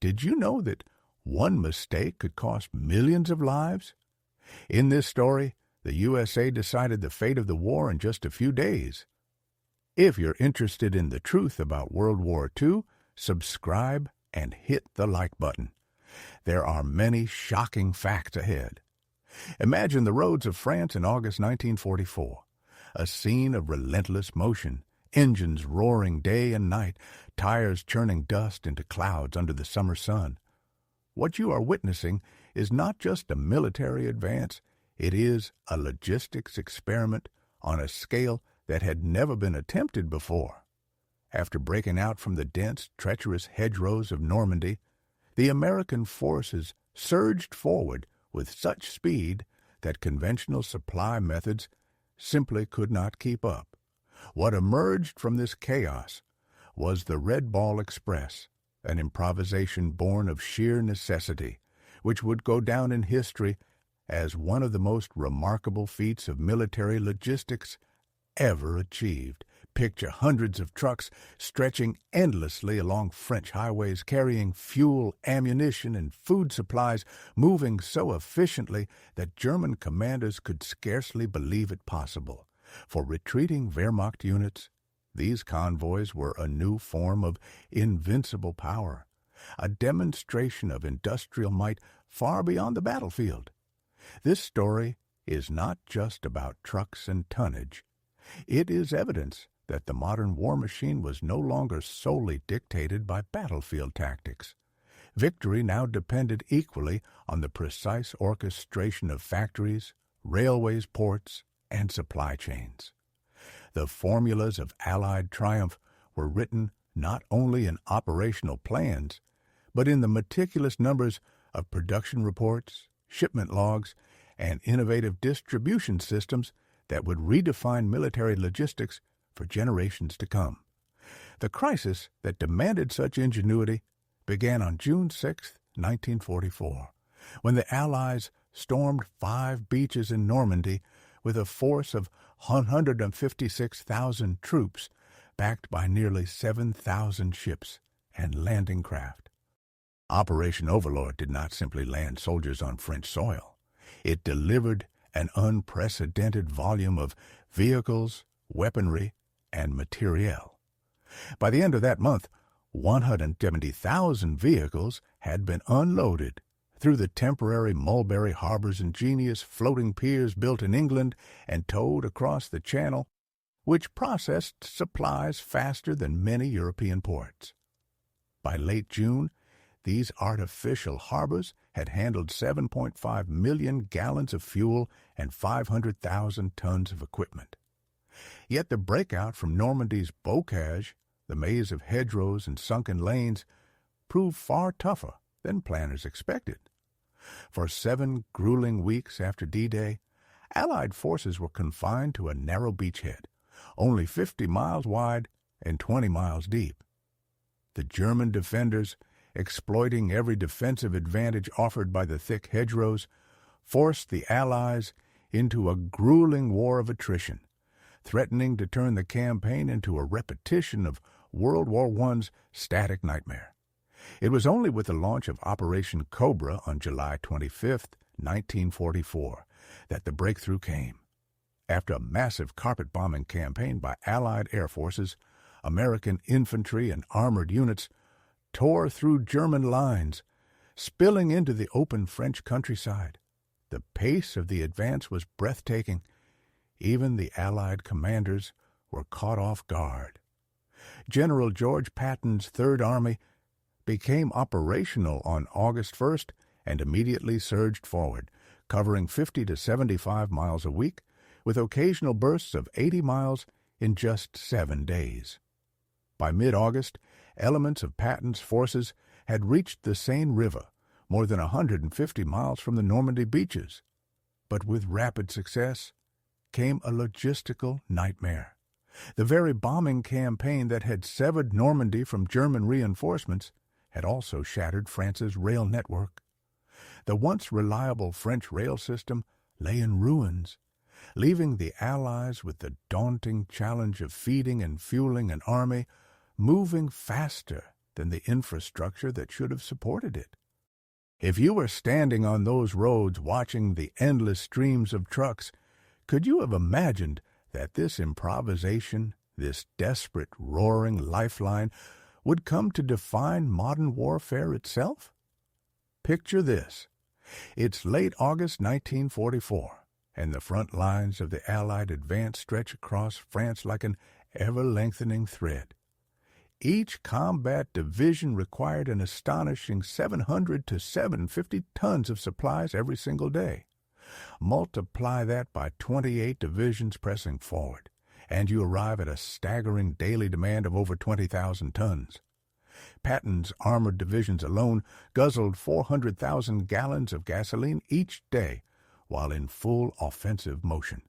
did you know that one mistake could cost millions of lives? In this story, the USA decided the fate of the war in just a few days. If you're interested in the truth about World War II, subscribe and hit the like button. There are many shocking facts ahead. Imagine the roads of France in August 1944, a scene of relentless motion, engines roaring day and night, tires churning dust into clouds under the summer sun. What you are witnessing is not just a military advance, it is a logistics experiment on a scale that had never been attempted before. After breaking out from the dense, treacherous hedgerows of Normandy, the American forces surged forward with such speed that conventional supply methods simply could not keep up. What emerged from this chaos was the Red Ball Express, an improvisation born of sheer necessity, which would go down in history as one of the most remarkable feats of military logistics ever achieved. Picture hundreds of trucks stretching endlessly along French highways, carrying fuel, ammunition, and food supplies, moving so efficiently that German commanders could scarcely believe it possible. For retreating Wehrmacht units, these convoys were a new form of invincible power, a demonstration of industrial might far beyond the battlefield. This story is not just about trucks and tonnage. It is evidence that the modern war machine was no longer solely dictated by battlefield tactics. Victory now depended equally on the precise orchestration of factories, railways, ports, and supply chains. The formulas of Allied triumph were written not only in operational plans, but in the meticulous numbers of production reports, shipment logs, and innovative distribution systems that would redefine military logistics for generations to come. The crisis that demanded such ingenuity began on June 6, 1944, when the Allies stormed 5 beaches in Normandy with a force of 156,000 troops, backed by nearly 7,000 ships and landing craft. Operation Overlord did not simply land soldiers on French soil. It delivered an unprecedented volume of vehicles, weaponry, and materiel. By the end of that month, 170,000 vehicles had been unloaded through the temporary Mulberry Harbor's ingenious floating piers built in England and towed across the Channel, which processed supplies faster than many European ports. By late June, these artificial harbors had handled 7.5 million gallons of fuel and 500,000 tons of equipment. Yet the breakout from Normandy's bocage, the maze of hedgerows and sunken lanes, proved far tougher than planners expected. For 7 grueling weeks after D-Day, Allied forces were confined to a narrow beachhead, only 50 miles wide and 20 miles deep. The German defenders, exploiting every defensive advantage offered by the thick hedgerows, forced the Allies into a grueling war of attrition, threatening to turn the campaign into a repetition of World War I's static nightmare. It was only with the launch of Operation Cobra on July 25, 1944, that the breakthrough came. After a massive carpet-bombing campaign by Allied air forces, American infantry and armored units tore through German lines, spilling into the open French countryside. The pace of the advance was breathtaking. Even the Allied commanders were caught off guard. General George Patton's Third Army became operational on August 1st and immediately surged forward, covering 50 to 75 miles a week, with occasional bursts of 80 miles in just 7 days. By mid-August, elements of Patton's forces had reached the Seine River, more than 150 miles from the Normandy beaches. But with rapid success came a logistical nightmare. The very bombing campaign that had severed Normandy from German reinforcements had also shattered France's rail network. The once reliable French rail system lay in ruins, leaving the Allies with the daunting challenge of feeding and fueling an army moving faster than the infrastructure that should have supported it. If you were standing on those roads watching the endless streams of trucks, could you have imagined that this improvisation, this desperate, roaring lifeline, would come to define modern warfare itself? Picture this. It's late August 1944, and the front lines of the Allied advance stretch across France like an ever-lengthening thread. Each combat division required an astonishing 700 to 750 tons of supplies every single day. Multiply that by 28 divisions pressing forward, and you arrive at a staggering daily demand of over 20,000 tons. Patton's armored divisions alone guzzled 400,000 gallons of gasoline each day while in full offensive motion.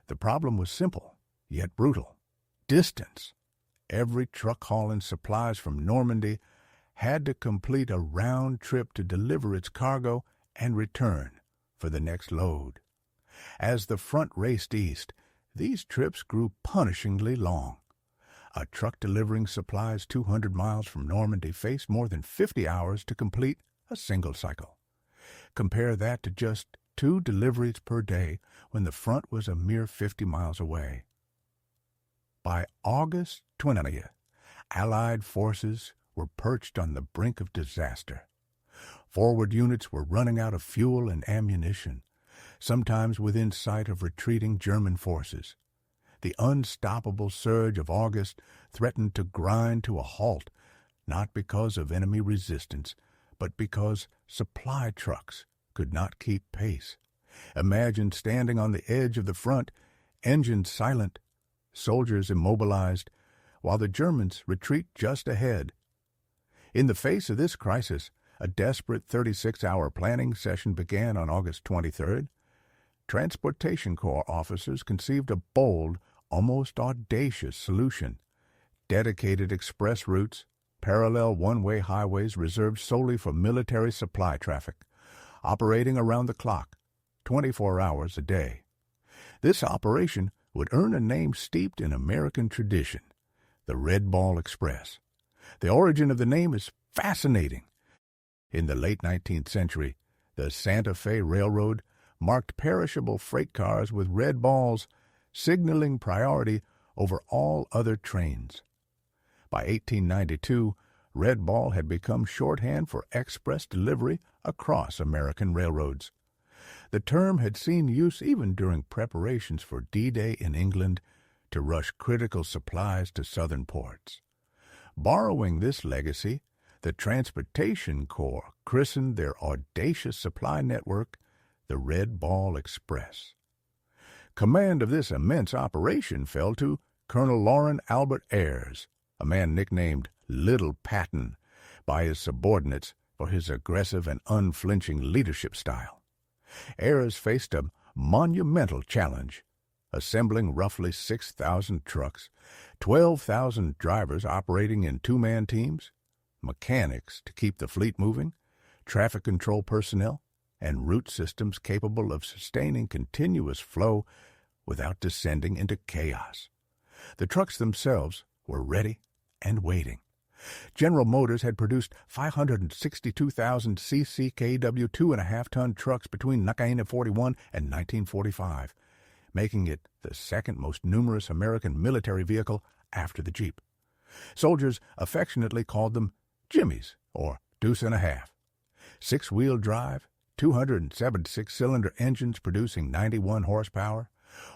The problem was simple, yet brutal. Distance. Every truck hauling supplies from Normandy had to complete a round trip to deliver its cargo and return for the next load. As the front raced east, these trips grew punishingly long. A truck delivering supplies 200 miles from Normandy faced more than 50 hours to complete a single cycle. Compare that to just 2 deliveries per day when the front was a mere 50 miles away. By August 20th, Allied forces were perched on the brink of disaster. Forward units were running out of fuel and ammunition, sometimes within sight of retreating German forces. The unstoppable surge of August threatened to grind to a halt, not because of enemy resistance, but because supply trucks could not keep pace. Imagine standing on the edge of the front, engines silent, soldiers immobilized, while the Germans retreat just ahead. In the face of this crisis, a desperate 36-hour planning session began on August 23rd. Transportation Corps officers conceived a bold, almost audacious solution. Dedicated express routes, parallel one-way highways reserved solely for military supply traffic, operating around the clock, 24 hours a day. This operation would earn a name steeped in American tradition, the Red Ball Express. The origin of the name is fascinating. In the late 19th century, the Santa Fe Railroad marked perishable freight cars with red balls, signaling priority over all other trains. By 1892, Red Ball had become shorthand for express delivery across American railroads. The term had seen use even during preparations for D-Day in England to rush critical supplies to southern ports. Borrowing this legacy, the Transportation Corps christened their audacious supply network the Red Ball Express. Command of this immense operation fell to Colonel Loren Albert Ayres, a man nicknamed Little Patton by his subordinates for his aggressive and unflinching leadership style. Ayres faced a monumental challenge, assembling roughly 6,000 trucks, 12,000 drivers operating in two-man teams, mechanics to keep the fleet moving, traffic control personnel, and route systems capable of sustaining continuous flow without descending into chaos. The trucks themselves were ready and waiting. General Motors had produced 562,000 CCKW 2.5-ton trucks between 1941 and 1945, making it the second most numerous American military vehicle after the Jeep. Soldiers affectionately called them Jimmies, or Deuce and a Half. 6-wheel drive, 276-cylinder engines producing 91 horsepower,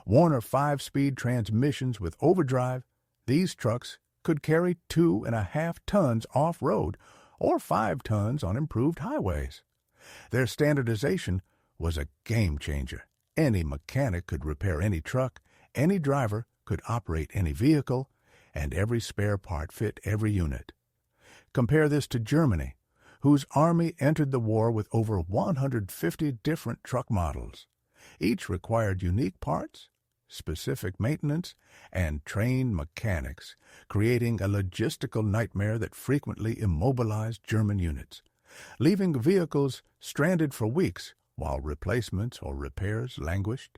Warner 5-speed transmissions with overdrive, these trucks could carry 2.5 tons off-road or 5 tons on improved highways. Their standardization was a game-changer. Any mechanic could repair any truck, any driver could operate any vehicle, and every spare part fit every unit. Compare this to Germany, whose army entered the war with over 150 different truck models. Each required unique parts, specific maintenance, and trained mechanics, creating a logistical nightmare that frequently immobilized German units, leaving vehicles stranded for weeks while replacements or repairs languished.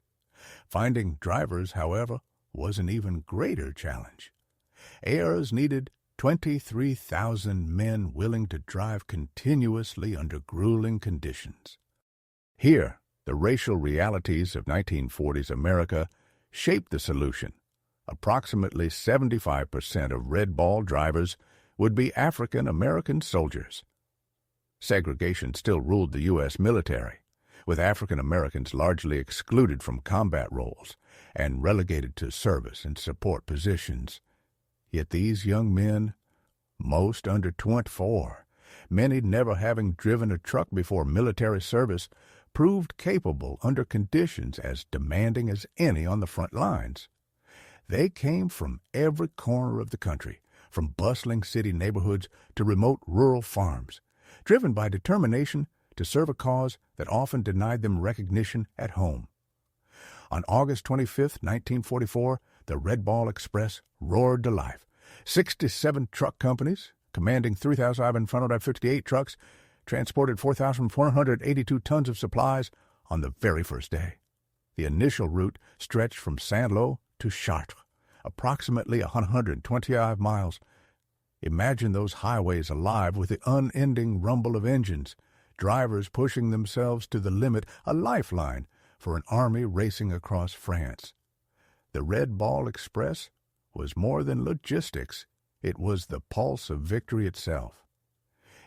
Finding drivers, however, was an even greater challenge. Ayres needed 23,000 men willing to drive continuously under grueling conditions. Here, the racial realities of 1940s America shaped the solution. Approximately 75% of red ball drivers would be African American soldiers. Segregation still ruled the U.S. military, with African Americans largely excluded from combat roles and relegated to service and support positions. Yet these young men, most under 24, many never having driven a truck before military service, proved capable under conditions as demanding as any on the front lines. They came from every corner of the country, from bustling city neighborhoods to remote rural farms, driven by determination to serve a cause that often denied them recognition at home. On August 25, 1944, the Red Ball Express roared to life. 67 truck companies, commanding 3,558 trucks, transported 4,482 tons of supplies on the very first day. The initial route stretched from Saint-Lô to Chartres, approximately 125 miles. Imagine those highways alive with the unending rumble of engines, drivers pushing themselves to the limit, a lifeline for an army racing across France. The Red Ball Express was more than logistics. It was the pulse of victory itself.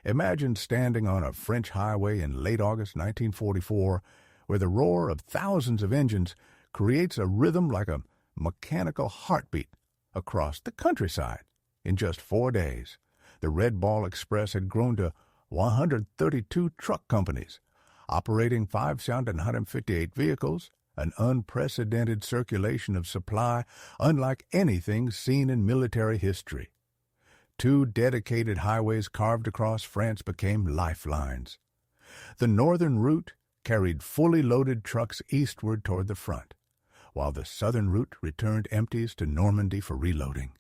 Imagine standing on a French highway in late August 1944, where the roar of thousands of engines creates a rhythm like a mechanical heartbeat across the countryside. In just 4 days, the Red Ball Express had grown to 132 truck companies, operating 5,158 vehicles, an unprecedented circulation of supply unlike anything seen in military history. 2 dedicated highways carved across France became lifelines. The northern route carried fully loaded trucks eastward toward the front, while the southern route returned empties to Normandy for reloading.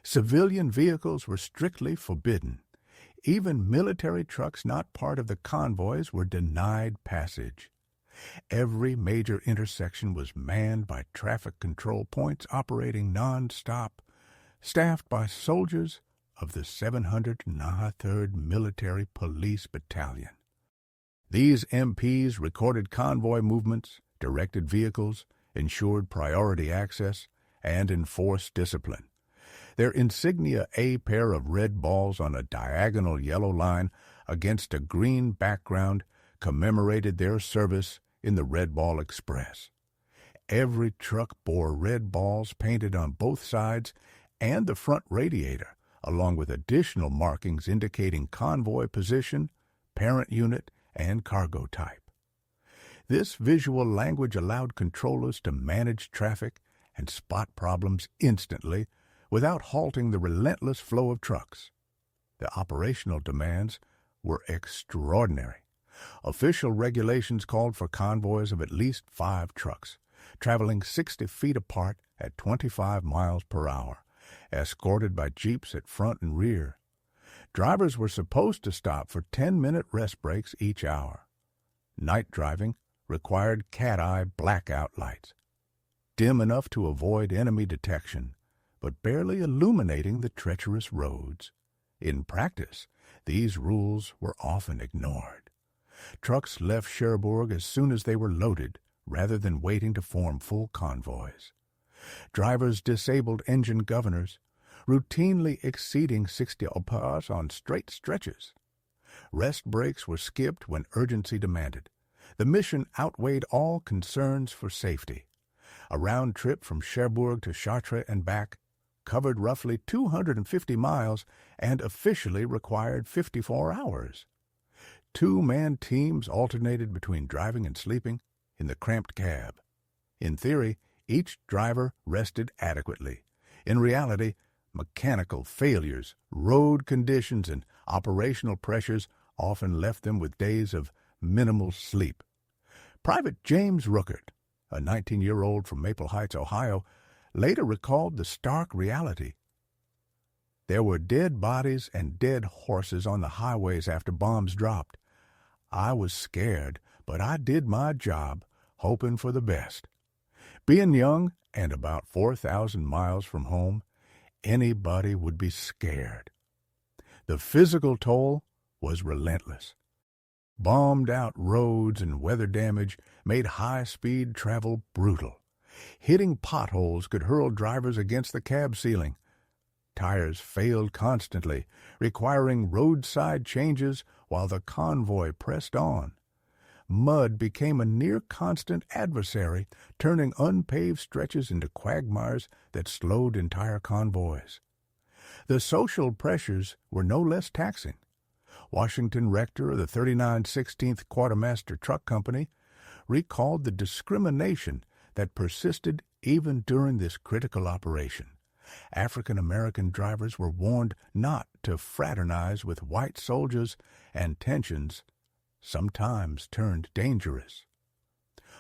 Civilian vehicles were strictly forbidden. Even military trucks not part of the convoys were denied passage. Every major intersection was manned by traffic control points operating non-stop, staffed by soldiers of the 703rd Military Police Battalion. These MPs recorded convoy movements, directed vehicles, ensured priority access, and enforced discipline. Their insignia, a pair of red balls on a diagonal yellow line against a green background, commemorated their service in the Red Ball Express. Every truck bore red balls painted on both sides and the front radiator, along with additional markings indicating convoy position, parent unit, and cargo type. This visual language allowed controllers to manage traffic and spot problems instantly without halting the relentless flow of trucks. The operational demands were extraordinary. Official regulations called for convoys of at least 5 trucks, traveling 60 feet apart at 25 miles per hour, escorted by jeeps at front and rear. Drivers were supposed to stop for 10-minute rest breaks each hour. Night driving required cat-eye blackout lights, dim enough to avoid enemy detection, but barely illuminating the treacherous roads. In practice, these rules were often ignored. Trucks left Cherbourg as soon as they were loaded, rather than waiting to form full convoys. Drivers disabled engine governors, routinely exceeding 60 mph on straight stretches. Rest breaks were skipped when urgency demanded. The mission outweighed all concerns for safety. A round trip from Cherbourg to Chartres and back covered roughly 250 miles and officially required 54 hours. 2-man teams alternated between driving and sleeping in the cramped cab. In theory, each driver rested adequately. In reality, mechanical failures, road conditions, and operational pressures often left them with days of minimal sleep. Private James Ruckert, a 19-year-old from Maple Heights, Ohio, later recalled the stark reality. There were dead bodies and dead horses on the highways after bombs dropped. I was scared, but I did my job, hoping for the best. Being young and about 4,000 miles from home, anybody would be scared. The physical toll was relentless. Bombed-out roads and weather damage made high-speed travel brutal. Hitting potholes could hurl drivers against the cab ceiling. Tires failed constantly, requiring roadside changes while the convoy pressed on. Mud became a near-constant adversary, turning unpaved stretches into quagmires that slowed entire convoys. The social pressures were no less taxing. Washington Rector of the 3916th Quartermaster Truck Company recalled the discrimination that persisted even during this critical operation. African-American drivers were warned not to fraternize with white soldiers, and tensions sometimes turned dangerous.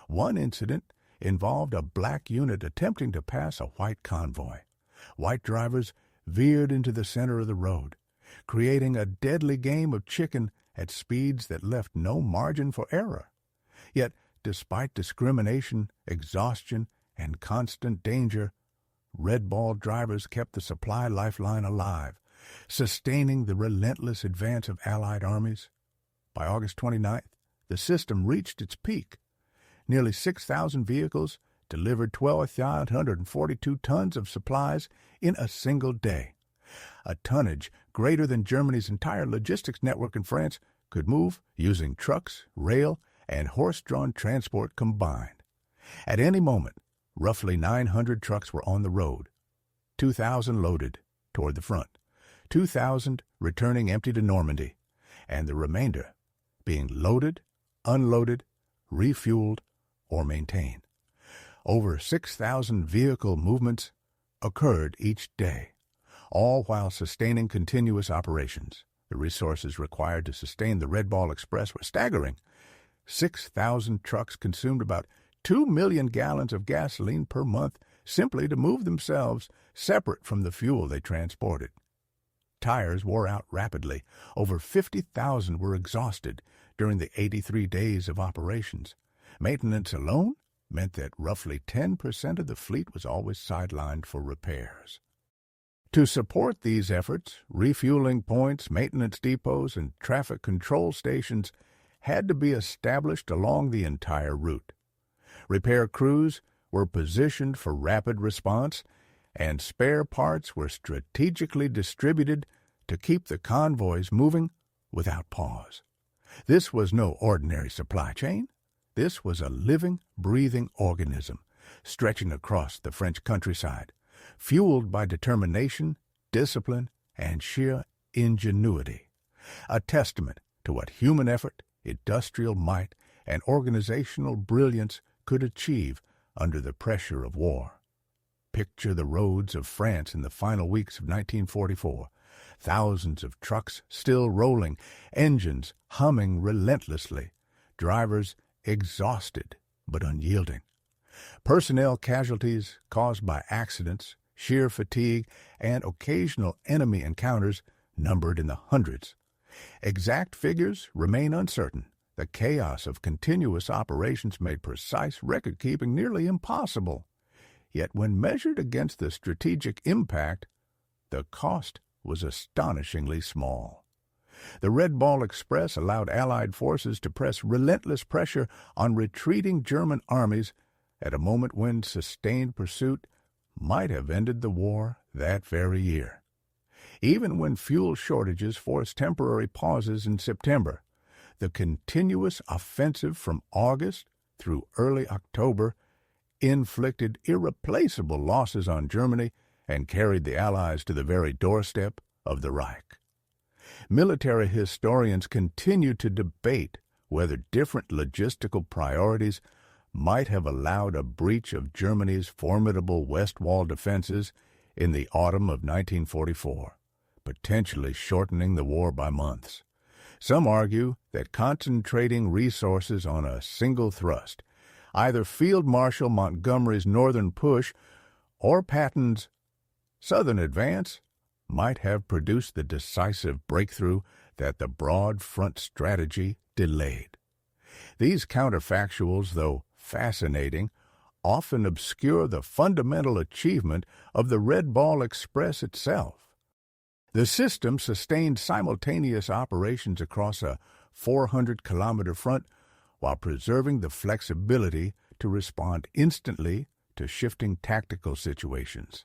One incident involved a black unit attempting to pass a white convoy. White drivers veered into the center of the road, creating a deadly game of chicken at speeds that left no margin for error. Yet, despite discrimination, exhaustion, and constant danger, Red Ball drivers kept the supply lifeline alive, sustaining the relentless advance of Allied armies. By August 29th, the system reached its peak. Nearly 6,000 vehicles delivered 1,242 tons of supplies in a single day. A tonnage greater than Germany's entire logistics network in France could move using trucks, rail, and horse-drawn transport combined. At any moment, roughly 900 trucks were on the road, 2,000 loaded toward the front, 2,000 returning empty to Normandy, and the remainder being loaded, unloaded, refueled, or maintained. Over 6,000 vehicle movements occurred each day, all while sustaining continuous operations. The resources required to sustain the Red Ball Express were staggering. 6,000 trucks consumed about 2 million gallons of gasoline per month simply to move themselves separate from the fuel they transported. Tires wore out rapidly. Over 50,000 were exhausted during the 83 days of operations. Maintenance alone meant that roughly 10% of the fleet was always sidelined for repairs. To support these efforts, refueling points, maintenance depots, and traffic control stations had to be established along the entire route. Repair crews were positioned for rapid response, and spare parts were strategically distributed to keep the convoys moving without pause. This was no ordinary supply chain. This was a living, breathing organism stretching across the French countryside, fueled by determination, discipline, and sheer ingenuity, a testament to what human effort, industrial might, and organizational brilliance could achieve under the pressure of war. Picture the roads of France in the final weeks of 1944, thousands of trucks still rolling, engines humming relentlessly, drivers exhausted but unyielding. Personnel casualties caused by accidents, sheer fatigue, and occasional enemy encounters numbered in the hundreds. Exact figures remain uncertain. The chaos of continuous operations made precise record-keeping nearly impossible. Yet when measured against the strategic impact, the cost was astonishingly small. The Red Ball Express allowed Allied forces to press relentless pressure on retreating German armies at a moment when sustained pursuit might have ended the war that very year. Even when fuel shortages forced temporary pauses in September, the continuous offensive from August through early October inflicted irreplaceable losses on Germany and carried the Allies to the very doorstep of the Reich. Military historians continue to debate whether different logistical priorities might have allowed a breach of Germany's formidable West Wall defenses in the autumn of 1944, potentially shortening the war by months. Some argue that concentrating resources on a single thrust, either Field Marshal Montgomery's northern push or Patton's southern advance, might have produced the decisive breakthrough that the broad front strategy delayed. These counterfactuals, though fascinating, often obscure the fundamental achievement of the Red Ball Express itself. The system sustained simultaneous operations across a 400-kilometer front while preserving the flexibility to respond instantly to shifting tactical situations.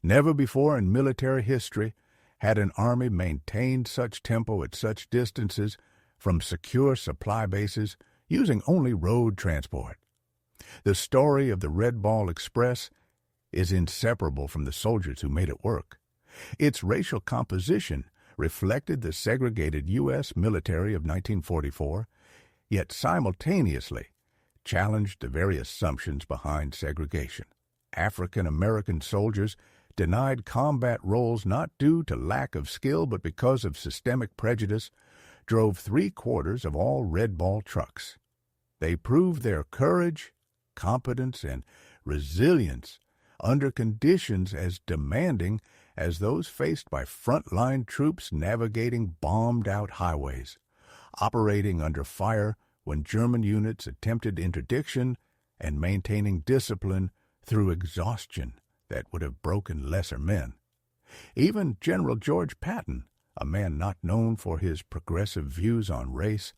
Never before in military history had an army maintained such tempo at such distances from secure supply bases using only road transport. The story of the Red Ball Express is inseparable from the soldiers who made it work. Its racial composition reflected the segregated U.S. military of 1944, yet simultaneously challenged the very assumptions behind segregation. African American soldiers denied combat roles not due to lack of skill but because of systemic prejudice, drove 3/4 of all Red Ball trucks. They proved their courage, competence, and resilience under conditions as demanding as those faced by frontline troops navigating bombed-out highways, operating under fire when German units attempted interdiction, and maintaining discipline through exhaustion that would have broken lesser men. Even General George Patton, a man not known for his progressive views on race,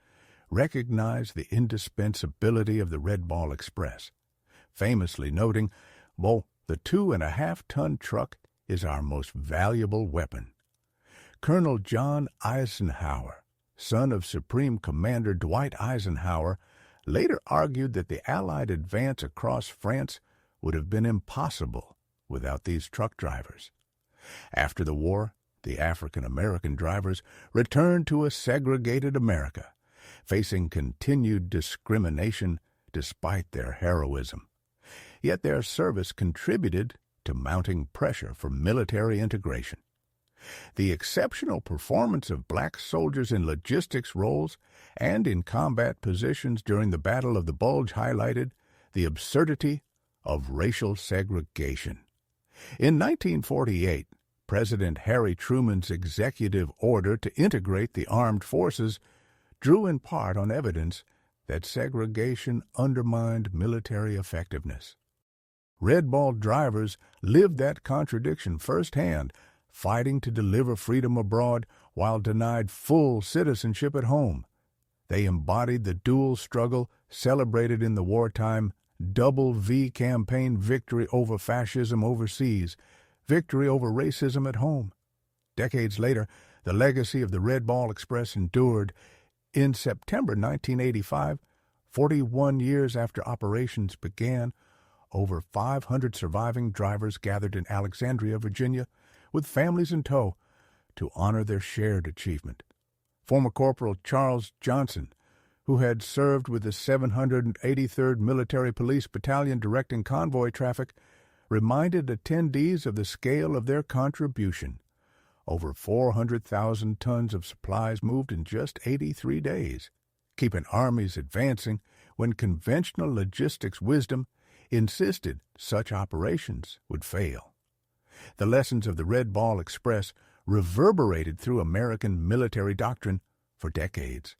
recognized the indispensability of the Red Ball Express, famously noting, "Well, the 2.5-ton truck is our most valuable weapon." Colonel John Eisenhower, son of Supreme Commander Dwight Eisenhower, later argued that the Allied advance across France would have been impossible without these truck drivers. After the war, the African-American drivers returned to a segregated America, facing continued discrimination despite their heroism. Yet their service contributed to mounting pressure for military integration. The exceptional performance of black soldiers in logistics roles and in combat positions during the Battle of the Bulge highlighted the absurdity of racial segregation. In 1948, President Harry Truman's executive order to integrate the armed forces drew in part on evidence that segregation undermined military effectiveness. Red Ball drivers lived that contradiction firsthand, fighting to deliver freedom abroad while denied full citizenship at home. They embodied the dual struggle celebrated in the wartime Double V campaign: victory over fascism overseas, victory over racism at home. Decades later, the legacy of the Red Ball Express endured. In September 1985, 41 years after operations began, over 500 surviving drivers gathered in Alexandria, Virginia, with families in tow, to honor their shared achievement. Former Corporal Charles Johnson, who had served with the 783rd Military Police Battalion directing convoy traffic, reminded attendees of the scale of their contribution. Over 400,000 tons of supplies moved in just 83 days, keeping armies advancing when conventional logistics wisdom insisted such operations would fail. The lessons of the Red Ball Express reverberated through American military doctrine for decades.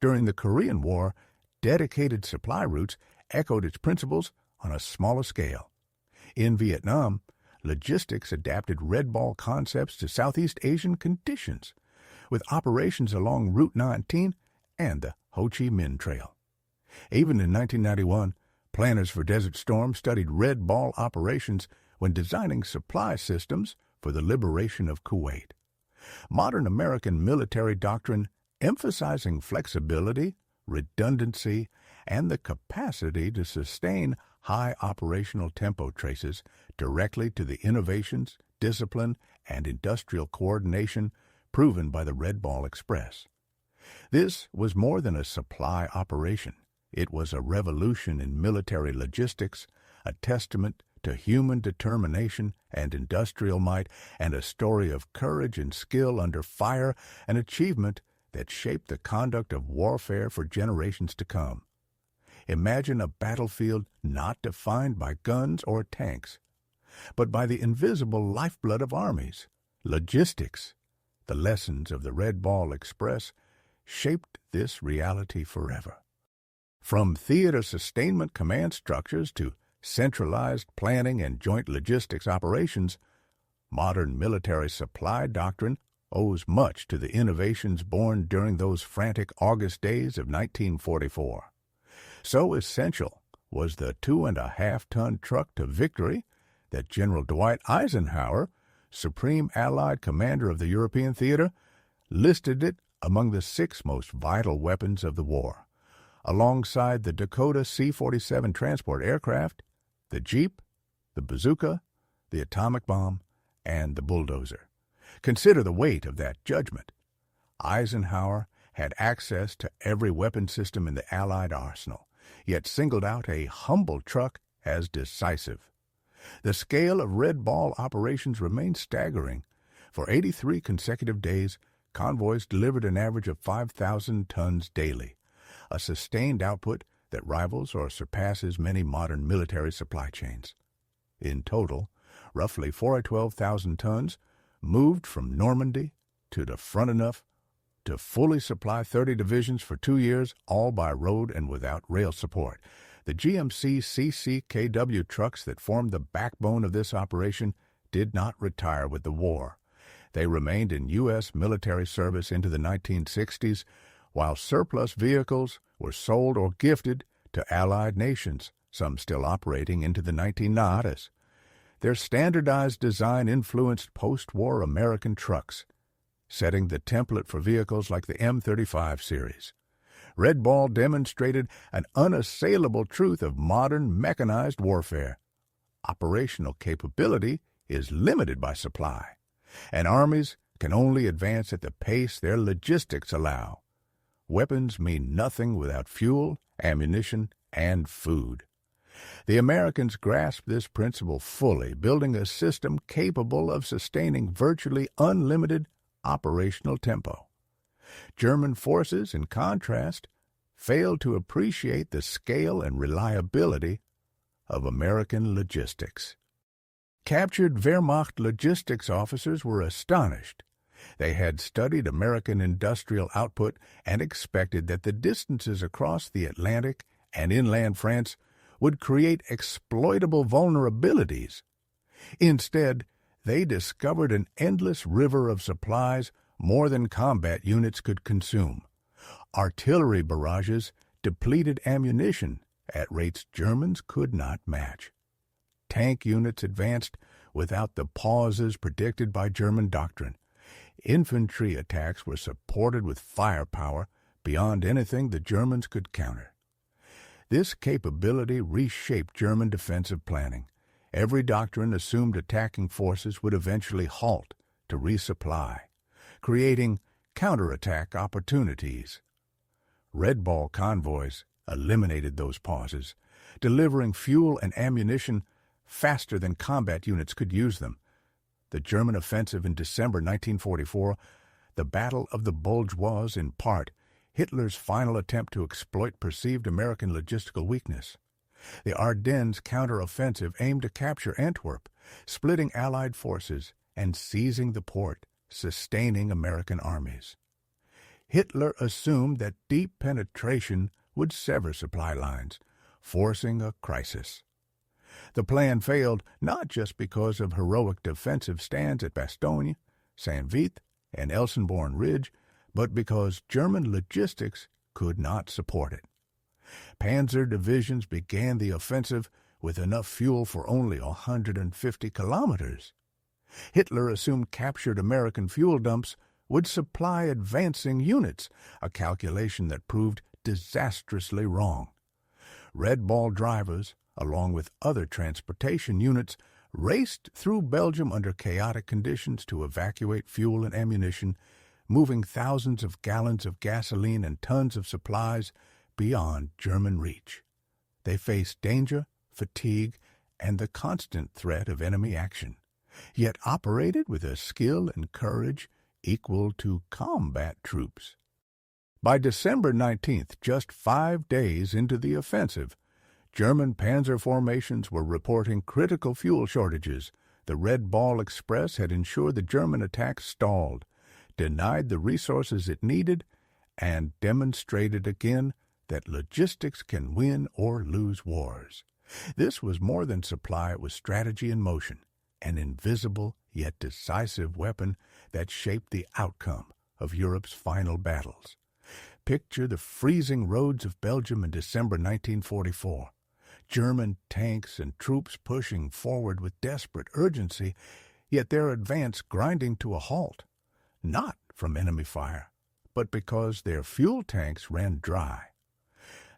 During the Korean War, dedicated supply routes echoed its principles on a smaller scale. In Vietnam, logistics adapted Red Ball concepts to Southeast Asian conditions, with operations along Route 19 and the Ho Chi Minh Trail. Even in 1991, planners for Desert Storm studied Red Ball operations when designing supply systems for the liberation of Kuwait. Modern American military doctrine, emphasizing flexibility, redundancy, and the capacity to sustain high operational tempo, traces directly to the innovations, discipline, and industrial coordination proven by the Red Ball Express. This was more than a supply operation. It was a revolution in military logistics, a testament to human determination and industrial might, and a story of courage and skill under fire, an achievement that shaped the conduct of warfare for generations to come. Imagine a battlefield not defined by guns or tanks, but by the invisible lifeblood of armies, logistics. The lessons of the Red Ball Express shaped this reality forever. From theater sustainment command structures to centralized planning and joint logistics operations, modern military supply doctrine owes much to the innovations born during those frantic August days of 1944. So essential was the 2.5-ton truck to victory that General Dwight Eisenhower, Supreme Allied Commander of the European Theater, listed it among the 6 most vital weapons of the war, alongside the Dakota C-47 transport aircraft, the Jeep, the bazooka, the atomic bomb, and the bulldozer. Consider the weight of that judgment. Eisenhower had access to every weapon system in the Allied arsenal, yet singled out a humble truck as decisive. The scale of Red Ball operations remained staggering. For 83 consecutive days, convoys delivered an average of 5,000 tons daily, a sustained output that rivals or surpasses many modern military supply chains. In total, roughly 412,000 tons moved from Normandy to the front enough to fully supply 30 divisions for 2 years, all by road and without rail support. The GMC CCKW trucks that formed the backbone of this operation did not retire with the war. They remained in U.S. military service into the 1960s, while surplus vehicles were sold or gifted to Allied nations, some still operating into the 1990s. Their standardized design influenced post-war American trucks, setting the template for vehicles like the M35 series. Red Ball demonstrated an unassailable truth of modern mechanized warfare. Operational capability is limited by supply, and armies can only advance at the pace their logistics allow. Weapons mean nothing without fuel, ammunition, and food. The Americans grasped this principle fully, building a system capable of sustaining virtually unlimited operational tempo. German forces, in contrast, failed to appreciate the scale and reliability of American logistics. Captured Wehrmacht logistics officers were astonished. They had studied American industrial output and expected that the distances across the Atlantic and inland France would create exploitable vulnerabilities. Instead, they discovered an endless river of supplies more than combat units could consume. Artillery barrages depleted ammunition at rates Germans could not match. Tank units advanced without the pauses predicted by German doctrine. Infantry attacks were supported with firepower beyond anything the Germans could counter. This capability reshaped German defensive planning. Every doctrine assumed attacking forces would eventually halt to resupply, creating counterattack opportunities. Red Ball convoys eliminated those pauses, delivering fuel and ammunition faster than combat units could use them. The German offensive in December 1944, the Battle of the Bulge, was, in part, Hitler's final attempt to exploit perceived American logistical weakness. The Ardennes counteroffensive aimed to capture Antwerp, splitting Allied forces and seizing the port, sustaining American armies. Hitler assumed that deep penetration would sever supply lines, forcing a crisis. The plan failed not just because of heroic defensive stands at Bastogne, Saint-Vith, and Elsenborn Ridge, but because German logistics could not support it. Panzer divisions began the offensive with enough fuel for only 150 kilometers. Hitler assumed captured American fuel dumps would supply advancing units, a calculation that proved disastrously wrong. Red Ball drivers, along with other transportation units, raced through Belgium under chaotic conditions to evacuate fuel and ammunition, moving thousands of gallons of gasoline and tons of supplies beyond German reach. They faced danger, fatigue, and the constant threat of enemy action, yet operated with a skill and courage equal to combat troops. By December 19th, just 5 days into the offensive, German panzer formations were reporting critical fuel shortages. The Red Ball Express had ensured the German attack stalled, denied the resources it needed, and demonstrated again that logistics can win or lose wars. This was more than supply, it was strategy in motion, an invisible yet decisive weapon that shaped the outcome of Europe's final battles. Picture the freezing roads of Belgium in December 1944. German tanks and troops pushing forward with desperate urgency, yet their advance grinding to a halt, not from enemy fire, but because their fuel tanks ran dry.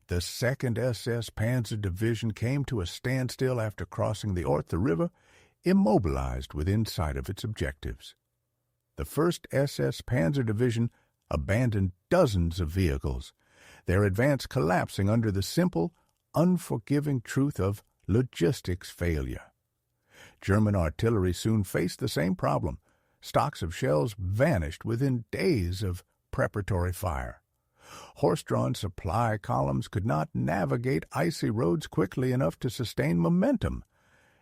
The 2nd SS Panzer Division came to a standstill after crossing the Ourthe River, immobilized within sight of its objectives. The 1st SS Panzer Division abandoned dozens of vehicles, their advance collapsing under the simple, unforgiving truth of logistics failure. German artillery soon faced the same problem. Stocks of shells vanished within days of preparatory fire. Horse-drawn supply columns could not navigate icy roads quickly enough to sustain momentum,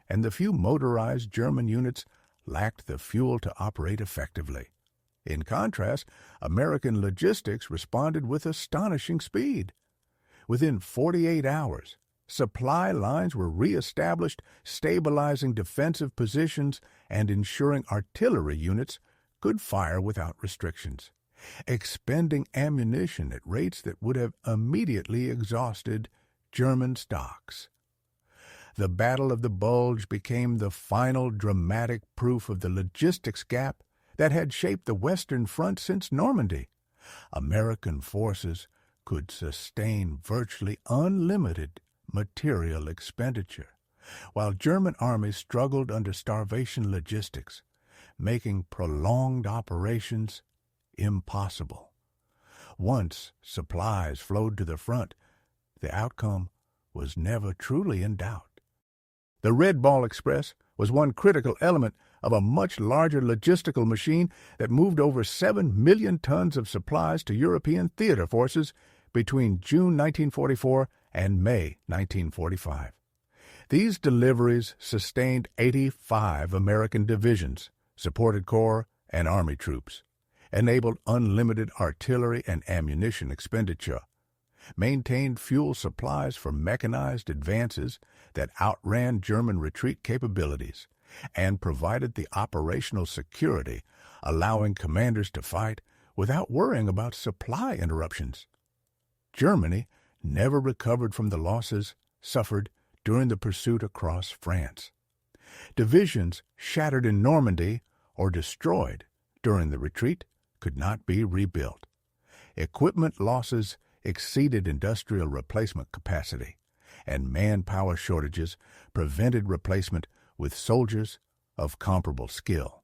and the few motorized German units lacked the fuel to operate effectively. In contrast, American logistics responded with astonishing speed. Within 48 hours, supply lines were reestablished, stabilizing defensive positions and ensuring artillery units could fire without restrictions, expending ammunition at rates that would have immediately exhausted German stocks. The Battle of the Bulge became the final dramatic proof of the logistics gap that had shaped the Western Front since Normandy. American forces could sustain virtually unlimited material expenditure, while German armies struggled under starvation logistics, making prolonged operations impossible. Once supplies flowed to the front, the outcome was never truly in doubt. The Red Ball Express was one critical element of a much larger logistical machine that moved over 7 million tons of supplies to European theater forces between June 1944 and May 1945. These deliveries sustained 85 American divisions, supported Corps and Army troops, enabled unlimited artillery and ammunition expenditure, maintained fuel supplies for mechanized advances that outran German retreat capabilities, and provided the operational security, allowing commanders to fight without worrying about supply interruptions. Germany never recovered from the losses suffered during the pursuit across France. Divisions shattered in Normandy or destroyed during the retreat could not be rebuilt. Equipment losses exceeded industrial replacement capacity, and manpower shortages prevented replacement with soldiers of comparable skill.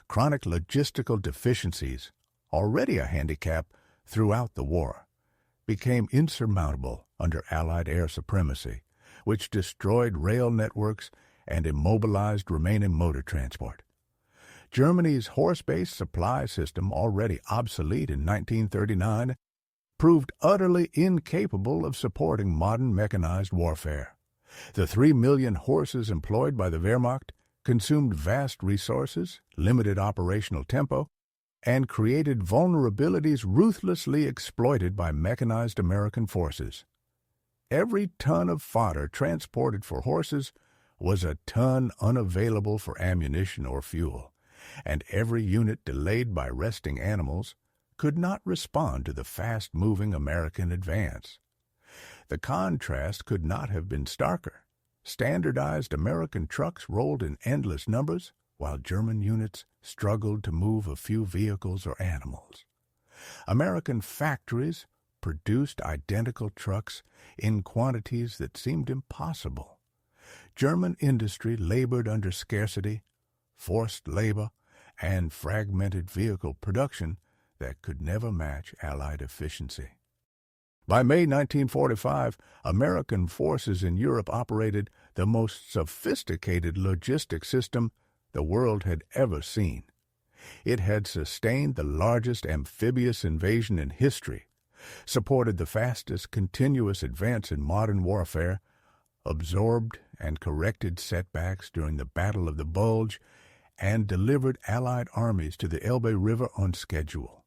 Chronic logistical deficiencies, already a handicap throughout the war, became insurmountable under Allied air supremacy, which destroyed rail networks and immobilized remaining motor transport. Germany's horse-based supply system, already obsolete in 1939, proved utterly incapable of supporting modern mechanized warfare. The 3 million horses employed by the Wehrmacht consumed vast resources, limited operational tempo, and created vulnerabilities ruthlessly exploited by mechanized American forces. Every ton of fodder transported for horses was a ton unavailable for ammunition or fuel, and every unit delayed by resting animals could not respond to the fast-moving American advance. The contrast could not have been starker. Standardized American trucks rolled in endless numbers, while German units struggled to move a few vehicles or animals. American factories produced identical trucks in quantities that seemed impossible. German industry labored under scarcity, forced labor, and fragmented vehicle production that could never match Allied efficiency. By May 1945, American forces in Europe operated the most sophisticated logistics system the world had ever seen. It had sustained the largest amphibious invasion in history, supported the fastest continuous advance in modern warfare, absorbed and corrected setbacks during the Battle of the Bulge, and delivered Allied armies to the Elbe River on schedule.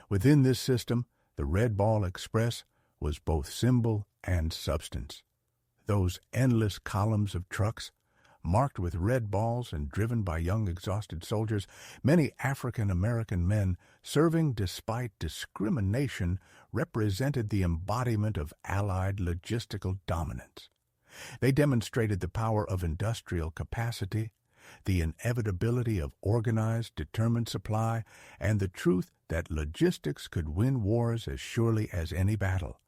Within this system, the Red Ball Express was both symbol and substance. Those endless columns of trucks, marked with red balls and driven by young exhausted soldiers, many African-American men serving despite discrimination, represented the embodiment of Allied logistical dominance. They demonstrated the power of industrial capacity, the inevitability of organized, determined supply, and the truth that logistics could win wars as surely as any battle.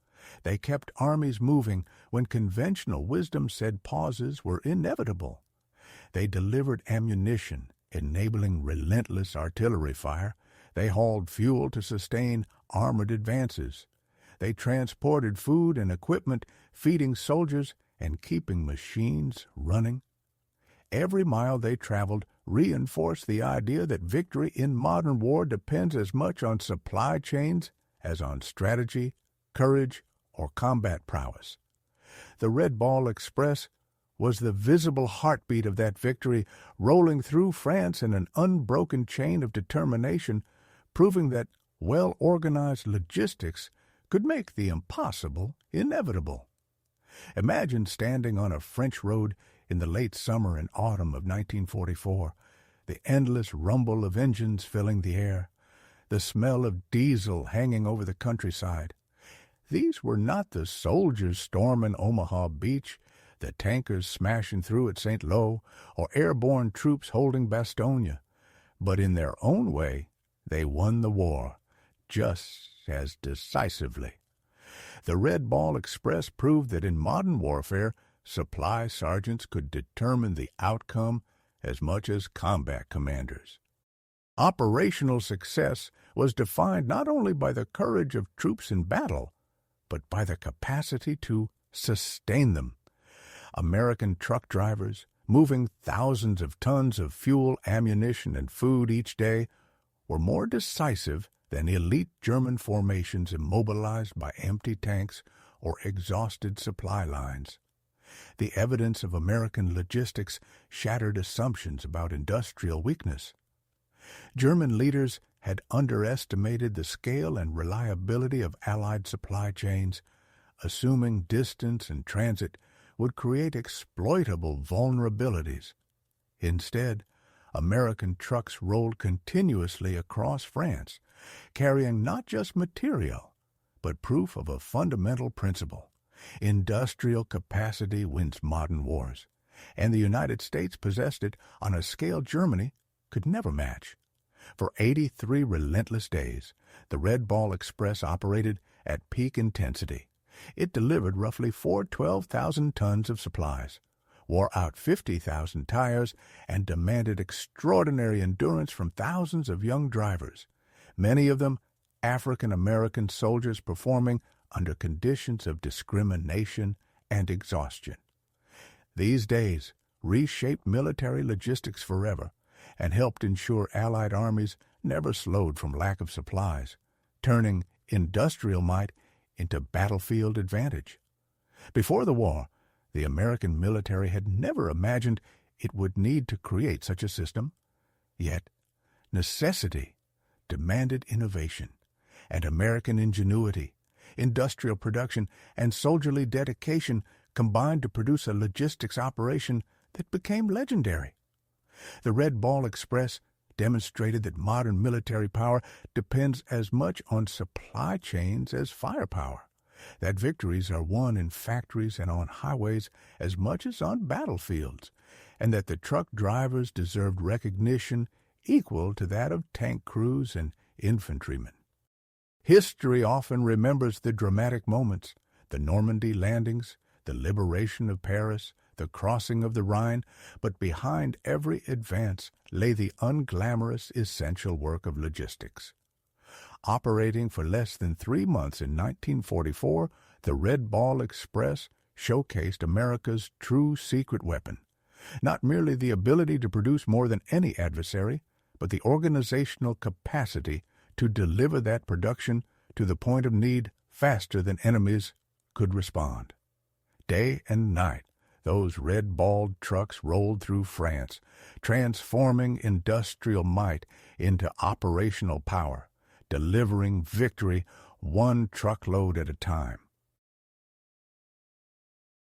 They kept armies moving when conventional wisdom said pauses were inevitable. They delivered ammunition, enabling relentless artillery fire. They hauled fuel to sustain armored advances. They transported food and equipment, feeding soldiers and keeping machines running. Every mile they traveled reinforced the idea that victory in modern war depends as much on supply chains as on strategy, courage, or combat prowess. The Red Ball Express was the visible heartbeat of that victory, rolling through France in an unbroken chain of determination, proving that well-organized logistics could make the impossible inevitable. Imagine standing on a French road in the late summer and autumn of 1944, the endless rumble of engines filling the air, the smell of diesel hanging over the countryside. These were not the soldiers storming Omaha Beach, the tankers smashing through at St. Lo, or airborne troops holding Bastogne. But in their own way, they won the war, just as decisively. The Red Ball Express proved that in modern warfare, supply sergeants could determine the outcome as much as combat commanders. Operational success was defined not only by the courage of troops in battle, but by the capacity to sustain them. American truck drivers, moving thousands of tons of fuel, ammunition, and food each day, were more decisive than elite German formations immobilized by empty tanks or exhausted supply lines. The evidence of American logistics shattered assumptions about industrial weakness. German leaders had underestimated the scale and reliability of Allied supply chains, assuming distance and transit would create exploitable vulnerabilities. Instead, American trucks rolled continuously across France, carrying not just material, but proof of a fundamental principle. Industrial capacity wins modern wars, and the United States possessed it on a scale Germany could never match. For 83 relentless days, the Red Ball Express operated at peak intensity. It delivered roughly 412,000 tons of supplies, wore out 50,000 tires, and demanded extraordinary endurance from thousands of young drivers, many of them African-American soldiers performing under conditions of discrimination and exhaustion. These days reshaped military logistics forever and helped ensure Allied armies never slowed from lack of supplies, turning industrial might into battlefield advantage. Before the war, the American military had never imagined it would need to create such a system. Yet, necessity demanded innovation, and American ingenuity, industrial production, and soldierly dedication combined to produce a logistics operation that became legendary. The Red Ball Express demonstrated that modern military power depends as much on supply chains as firepower, that victories are won in factories and on highways as much as on battlefields, and that the truck drivers deserved recognition equal to that of tank crews and infantrymen. History often remembers the dramatic moments, the Normandy landings, the liberation of Paris, the crossing of the Rhine, but behind every advance lay the unglamorous essential work of logistics. Operating for less than 3 months in 1944, the Red Ball Express showcased America's true secret weapon, not merely the ability to produce more than any adversary, but the organizational capacity to deliver that production to the point of need faster than enemies could respond. Day and night, those red-balled trucks rolled through France, transforming industrial might into operational power, delivering victory one truckload at a time.